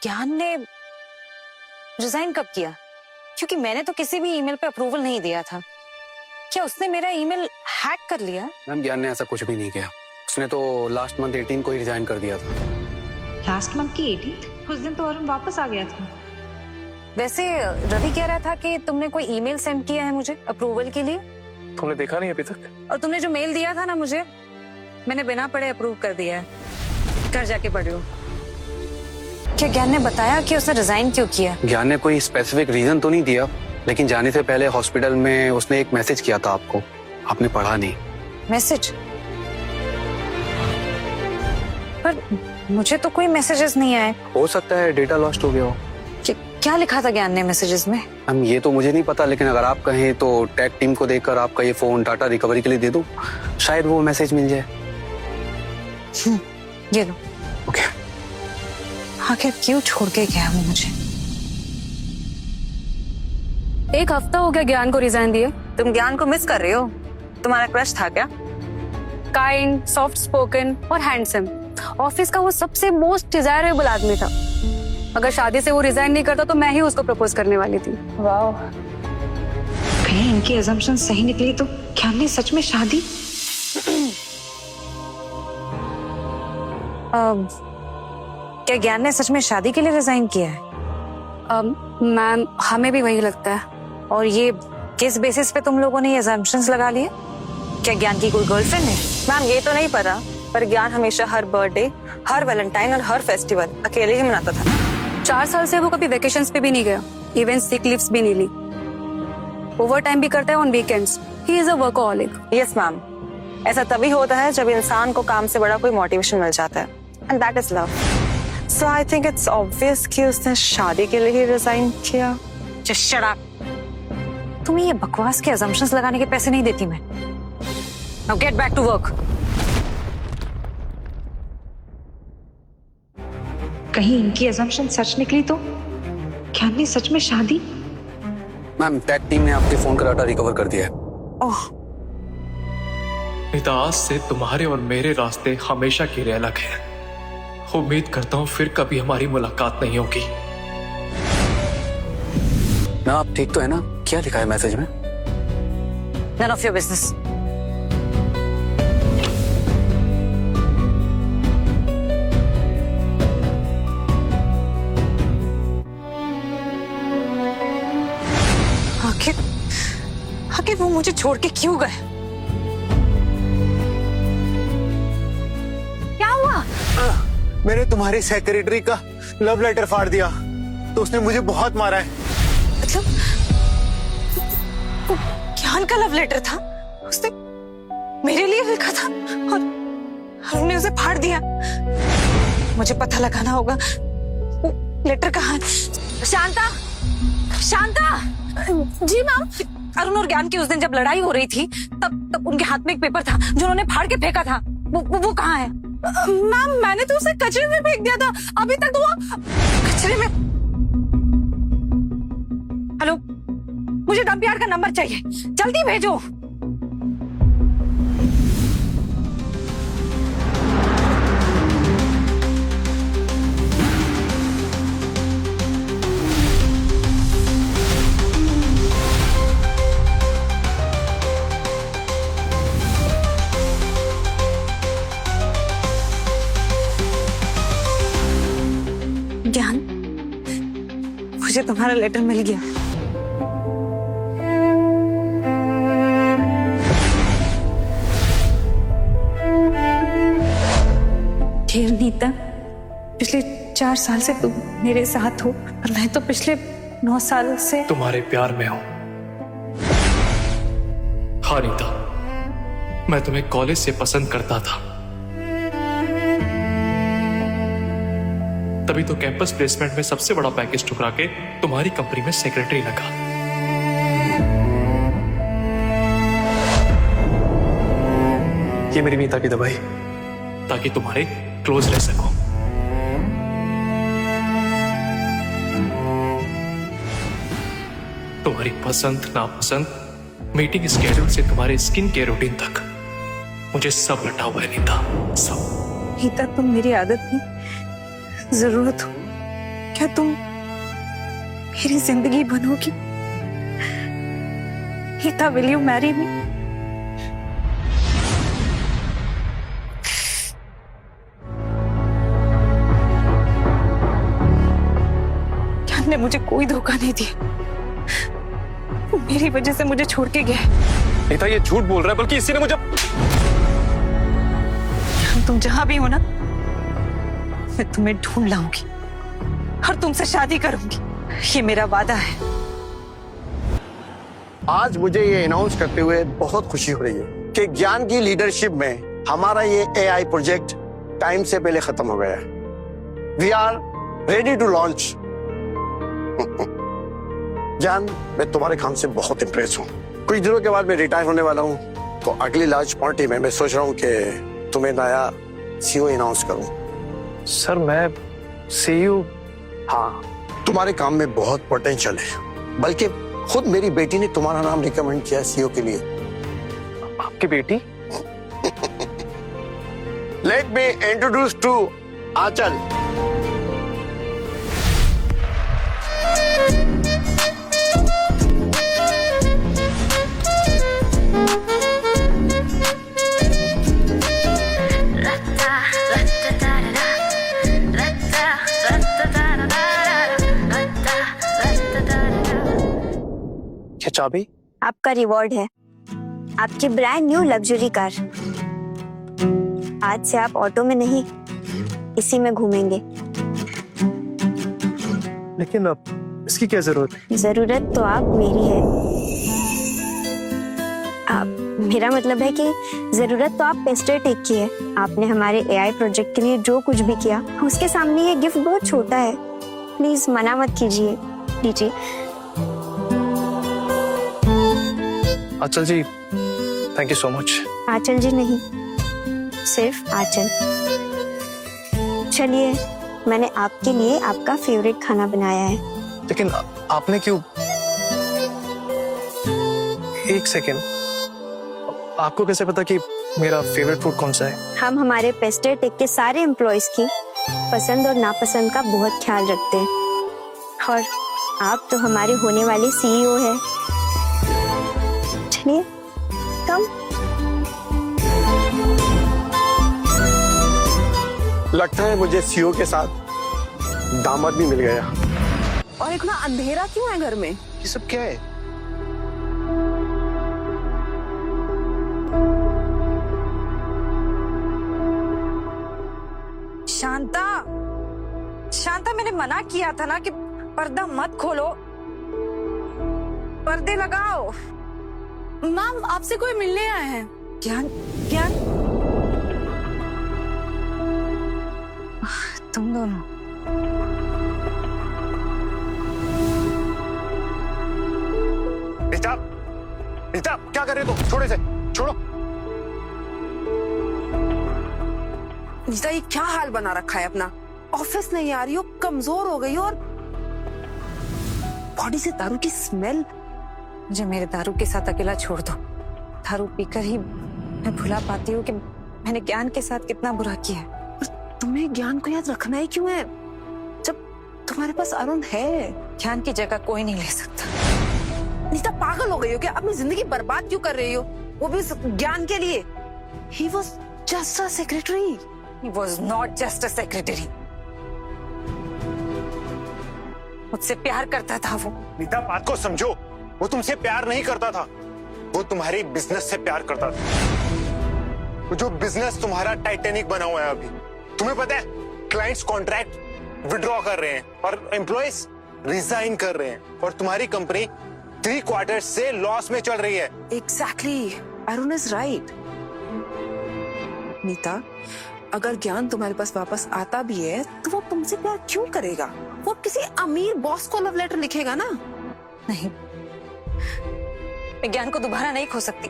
ज्ञान ने रिजाइन कब किया? क्योंकि मैंने तो किसी भी ईमेल पे अप्रूवल नहीं दिया था। क्या उसने मेरा ईमेल हैक कर लिया? मैम ज्ञान ने ऐसा कुछ भी नहीं किया। उसने तो लास्ट मंथ 18 को ही रिजाइन कर दिया था। लास्ट मंथ की 18th? उस दिन तो अरुण वापस आ गया था। वैसे रवि कह रहा था कि तुमने कोई ईमेल सेंड किया है मुझे अप्रूवल के लिए। तुमने देखा नहीं अभी तक? और तुमने जो मेल दिया था ना मुझे, मैंने बिना पढ़े अप्रूव कर दिया है। घर जाके पढ़ियो। क्या ज्ञान ने बताया कि उसने रिजाइन क्यों किया? ज्ञान ने कोई स्पेसिफिक रीजन तो नहीं दिया, लेकिन जाने से पहले हॉस्पिटल में उसने एक मैसेज किया था आपको। आपने पढ़ा नहीं। मैसेज? पर मुझे तो कोई मैसेजेस नहीं आए। हो सकता है डेटा लॉस्ट हो गया हो। क्या लिखा था ज्ञान ने मैसेजेस में? हम ये तो मुझे नहीं पता, लेकिन अगर आप कहें तो टेक टीम को देकर आपका ये फोन डाटा रिकवरी के लिए दे दूं, शायद वो मैसेज मिल जाए। ये लो। ओके। आखिर क्यों छोड़ के गया वो मुझे? एक हफ्ता हो गया ज्ञान को रिजाइन दिए। तुम ज्ञान को मिस कर रहे हो? तुम्हारा क्रश था क्या? काइंड, सॉफ्ट स्पोकन और हैंडसम। ऑफिस का वो सबसे मोस्ट डिजायरेबल आदमी था। अगर शादी से वो रिजाइन नहीं करता तो मैं ही उसको प्रपोज करने वाली थी। वाह। कहीं इनकी असम्पशन सही निकली तो ज्ञान ने सच में शादी? क्या ज्ञान ने सच में शादी के लिए रिजाइन किया है? मैम हमें भी वही लगता है। और ये किस बेसिस पे तुम लोगों ने ये assumptions लगा लिए? क्या ज्ञान की कोई गर्लफ्रेंड है? मैम ये तो नहीं पता, पर ज्ञान हमेशा हर बर्थडे, हर वैलेंटाइन और हर फेस्टिवल अकेले ही मनाता था। 4 साल से वो कभी वेकेशंस पे भी नहीं गया, इवन सिक लीव्स भी नहीं ली। ओवर टाइम भी करता है on weekends. He is a workaholic. Yes ma'am, ऐसा तभी होता है जब इंसान को काम से बड़ा कोई मोटिवेशन मिल जाता है, and that is love. So I think it's obvious कि उसने शादी के लिए ही रिजाइन किया। Just shut up. तुम्हें ये बकवास के assumptions लगाने के पैसे नहीं देती मैं। Now get back to work. कहीं इनकी असम्पशन सच निकली तो ज्ञान ने सच में शादी? मैम टेक टीम ने आपके फोन का डाटा रिकवर कर दिया है। ओह, निता, आज से तुम्हारे और मेरे रास्ते हमेशा के लिए अलग हैं। उम्मीद करता हूँ फिर कभी हमारी मुलाकात नहीं होगी। ना आप ठीक तो है ना? क्या लिखा है मैसेज में? None of your business. आखिर वो मुझे छोड़ के क्यों गए? क्या हुआ? मैंने तुम्हारी सेक्रेटरी का लव लेटर फाड़ दिया तो उसने मुझे बहुत मारा है। मतलब वो ज्ञान का लव लेटर था? उसने मेरे लिए लिखा था और हमने उसे फाड़ दिया। मुझे पता लगाना होगा वो लेटर कहाँ है। शांता, शांता। जी मैम। अरुण और ज्ञान की उस दिन जब लड़ाई हो रही थी तब उनके हाथ में एक पेपर था जो उन्होंने फाड़ के फेंका था। वो कहाँ है? मैम मैंने तो उसे कचरे में फेंक दिया था। अभी तक वो कचरे में? हेलो, मुझे डंप यार्ड का नंबर चाहिए, जल्दी भेजो। ज्ञान, मुझे तुम्हारा लेटर मिल गया। देव नीता, पिछले 4 साल से तुम मेरे साथ हो और मैं तो पिछले 9 साल से तुम्हारे प्यार में हूं। हाँ नीता, मैं तुम्हें कॉलेज से पसंद करता था, तभी तो कैंपस प्लेसमेंट में सबसे बड़ा पैकेज ठुकरा के तुम्हारी कंपनी में सेक्रेटरी लगा। ये मेरी नीता की दवाई, ताकि तुम्हारे क्लोज रह सको। तुम्हारी पसंद नापसंद, मीटिंग स्केड्यूल से तुम्हारे स्किन केयर रूटीन तक मुझे सब लटा हुआ है नीता, सब। नीता, तुम मेरी आदत नहीं, जरूरत हो। क्या तुम मेरी जिंदगी बनोगी? Neeta, will you marry me? ज्ञान ने मुझे कोई धोखा नहीं दिया। वो मेरी वजह से मुझे छोड़ के गया। नीता ये झूठ बोल रहा है, बल्कि इसी ने मुझे। तुम जहां भी हो ना, मैं तुम्हें ढूंढ लाऊंगी और तुमसे शादी करूंगी। ये मेरा वादा है। आज मुझे ये अनाउंस करते हुए बहुत खुशी हो रही है कि ज्ञान की लीडरशिप में हमारा ये एआई प्रोजेक्ट टाइम से पहले खत्म हो गया है। We are ready to launch. Gyan, मैं तुम्हारे काम से बहुत इम्प्रेस हूँ। कुछ दिनों के बाद मैं रिटायर होने वाला हूँ, तो अगली लार्ज पार्टी में मैं सोच रहा हूँ कि तुम्हें नया सीईओ अनाउंस करूँ। सर मैं सीईओ? हाँ, तुम्हारे काम में बहुत पोटेंशियल है, बल्कि खुद मेरी बेटी ने तुम्हारा नाम रिकमेंड किया सीईओ के लिए। आपकी बेटी? लेट मी इंट्रोड्यूस टू आंचल। क्या चाबी? आपका रिवॉर्ड है, आपकी ब्रांड न्यू लग्जरी कार। आज से आप ऑटो में नहीं, इसी में घूमेंगे। लेकिन अब इसकी क्या जरूरत है? जरूरत तो आप मेरी है। मेरा मतलब है कि जरूरत तो आप पेस्टर टेक की है। आपने हमारे एआई प्रोजेक्ट के लिए जो कुछ भी किया, उसके सामने ये गिफ्ट बहुत छोटा है। प्लीज मना मत कीजिए, लीजिए। आंचल जी, थैंक यू सो मच। आंचल जी नहीं, सिर्फ आंचल। चलिए, मैंने आपके लिए आपका फेवरेट खाना बनाया है। लेकिन आपने क्यों? एक सेकेंड, आपको कैसे पता कि मेरा फेवरेट फूड कौन सा है? हम हमारे पेस्टर टेक के सारे एम्प्लॉयज की पसंद और नापसंद का बहुत ख्याल रखते हैं, और आप तो हमारे होने वाले सीईओ हैं। चलिए, कम। लगता है मुझे सीईओ के साथ दामाद भी मिल गया। और इतना अंधेरा क्यों है घर में? ये सब क्या है? शांता, शांता, मैंने मना किया था ना कि पर्दा मत खोलो, पर्दे लगाओ। मैम, आपसे कोई मिलने आए हैं। ज्ञान, ज्ञान, तुम दोनों। नीता, नीता, क्या कर रहे हो तुम? छोड़ो इसे, छोड़ो। नीता, ये क्या हाल बना रखा है अपना? ऑफिस नहीं आ रही हो, कमजोर हो गई हो, और बॉडी से दारू की स्मेल। मुझे मेरे दारू के साथ अकेला छोड़ दो। दारू पीकर ही मैं भुला पाती हूँ कि मैंने ज्ञान के साथ कितना बुरा किया है। तुम्हें ज्ञान को याद रखना ही क्यों है, जब तुम्हारे पास अरुण है? ज्ञान की जगह कोई नहीं ले सकता। नीता, पागल हो गई हो क्या? अपनी जिंदगी बर्बाद क्यों कर रही हो, वो भी ज्ञान के लिए? He was just a secretary. He was not just a secretary. मुझसे प्यार करता था वो। नीता, बात को समझो। वो तुमसे प्यार नहीं करता था, वो तुम्हारी बिजनेस से प्यार करता था। वो जो बिजनेस तुम्हारा टाइटैनिक बना हुआ है अभी, तुम्हें पता है क्लाइंट्स कॉन्ट्रैक्ट विड्रॉ कर रहे हैं और एम्प्लॉइज रिजाइन कर रहे हैं, और तुम्हारी कंपनी 3 क्वार्टर से लॉस में चल रही है। Exactly. Arun is right. Neeta, अगर ज्ञान तुम्हारे पास वापस आता भी है, तो वो तुमसे प्यार क्यों करेगा? वो किसी अमीर बॉस को लव लेटर लिखेगा ना। नहीं, मैं ज्ञान को दोबारा नहीं खो सकती।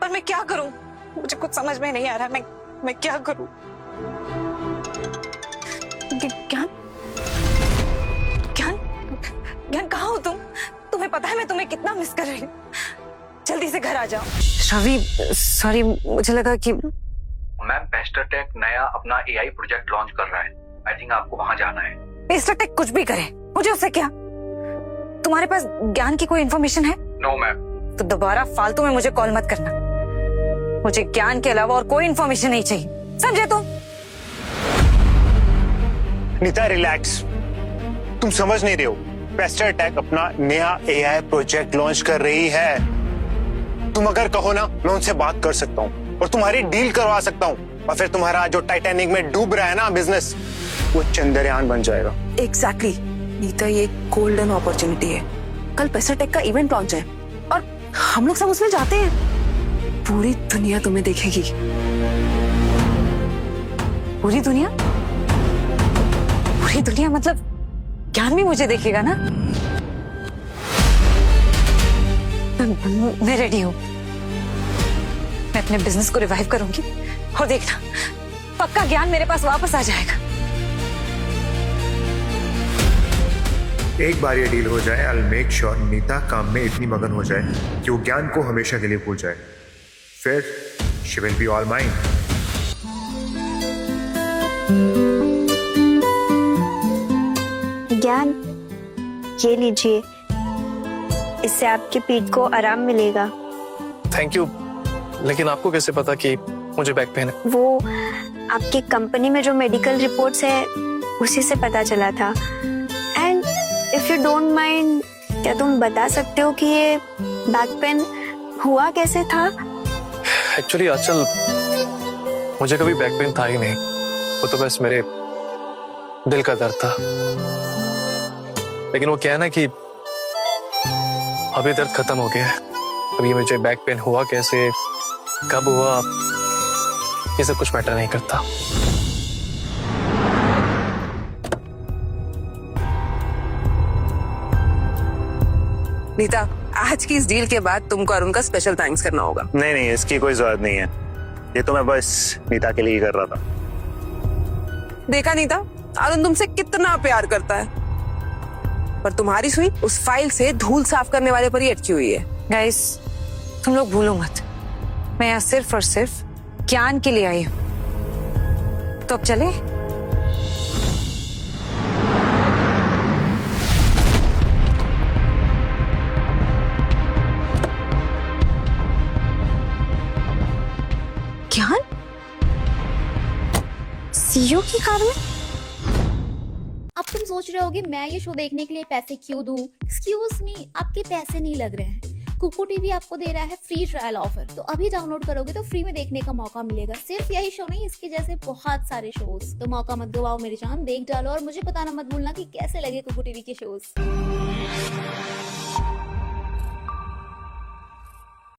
पर मैं क्या करूं? मुझे कुछ समझ में नहीं आ रहा। मैं क्या करूं? ज्ञान, ज्ञान, ज्ञान, कहाँ हो तुम? तुम्हें पता है मैं तुम्हें कितना मिस कर रही हूँ। जल्दी से घर आ जाओ। रवि, सॉरी, मुझे लगा कि मैम पेस्टर टेक नया अपना एआई प्रोजेक्ट लॉन्च कर रहा है। आई थिंक आपको वहां जाना है। मिस्टर टेक कुछ भी करे, मुझे उससे क्या? तुम्हारे पास ज्ञान की कोई इन्फॉर्मेशन है? No ma'am. तो दोबारा फालतू में मुझे कॉल मत करना। मुझे ज्ञान के अलावा और कोई इन्फॉर्मेशन नहीं चाहिए, समझे तुम? नीता रिलैक्स, तुम समझ नहीं रहे हो। पेस्टर टेक अपना नया एआई प्रोजेक्ट लॉन्च कर रही है। तुम अगर कहो ना, मैं उनसे बात कर सकता हूँ और तुम्हारी डील करवा सकता हूँ, और फिर तुम्हारा जो टाइटैनिक में डूब रहा है ना बिजनेस, वो चंद्रयान बन जाएगा। एग्जैक्टली नीता, ये गोल्डन अपॉर्चुनिटी है। कल पेस्टर टेक का इवेंट लॉन्च है और हम लोग सब उसमें जाते हैं। पूरी दुनिया तुम्हें देखेगी। पूरी दुनिया? पूरी दुनिया मतलब ज्ञान भी मुझे देखेगा ना? मैं रेडी हूँ। मैं अपने बिजनेस को रिवाइव करूंगी और देखना, पक्का ज्ञान मेरे पास वापस आ जाएगा। एक बार ये डील हो जाए, I'll make sure नीता काम में इतनी मगन हो जाए कि वो ज्ञान को हमेशा के लिए भूल जाए। फिर she will be all mine। ज्ञान, ये लीजिए, इससे आपकी पीठ को आराम मिलेगा। थैंक यू, लेकिन आपको कैसे पता कि मुझे बैक पेन है? वो आपकी कंपनी में जो मेडिकल रिपोर्ट्स है उसी से पता चला था। And if you don't mind, क्या तुम बता सकते हो कि ये बैक पेन हुआ कैसे था? एक्चुअली आंचल, मुझे कभी बैक पेन था ही नहीं। वो तो बस मेरे दिल का दर्द था। लेकिन वो क्या है ना कि अभी दर्द खत्म हो गया है। अभी मुझे बैक पेन हुआ कैसे, कब हुआ, ये सब कुछ मैटर नहीं करता। नीता, आज की इस डील के बाद तुमको अरुण का स्पेशल थैंक्स करना होगा। नहीं नहीं, इसकी कोई जरूरत नहीं है। ये तो मैं बस नीता के लिए ही कर रहा था। देखा नीता, अरुण तुमसे कितना प्यार करता है, पर तुम्हारी सुई उस फाइल से धूल साफ करने वाले पर ही अटकी हुई है। गाइस, तुम लोग भूलो मत, मैं यहाँ सिर्फ और सिर्फ ज्ञान के लिए आई हूँ। तो अब चले? ज्ञान सीईओ की कार में? अब तुम सोच रहे होगे मैं ये शो देखने के लिए पैसे क्यों दूं? एक्सक्यूज मी, आपके पैसे नहीं लग रहे हैं। कुकू टीवी आपको दे रहा है फ्री ट्रायल ऑफर, तो अभी डाउनलोड करोगे तो फ्री में देखने का मौका मिलेगा। सिर्फ यही शो नहीं, इसके जैसे बहुत सारे शोज। तो मौका मत गवाओ मेरी जान, देख डालो और मुझे बताना मत भूलना कि कैसे लगे कुकू टीवी के शोज।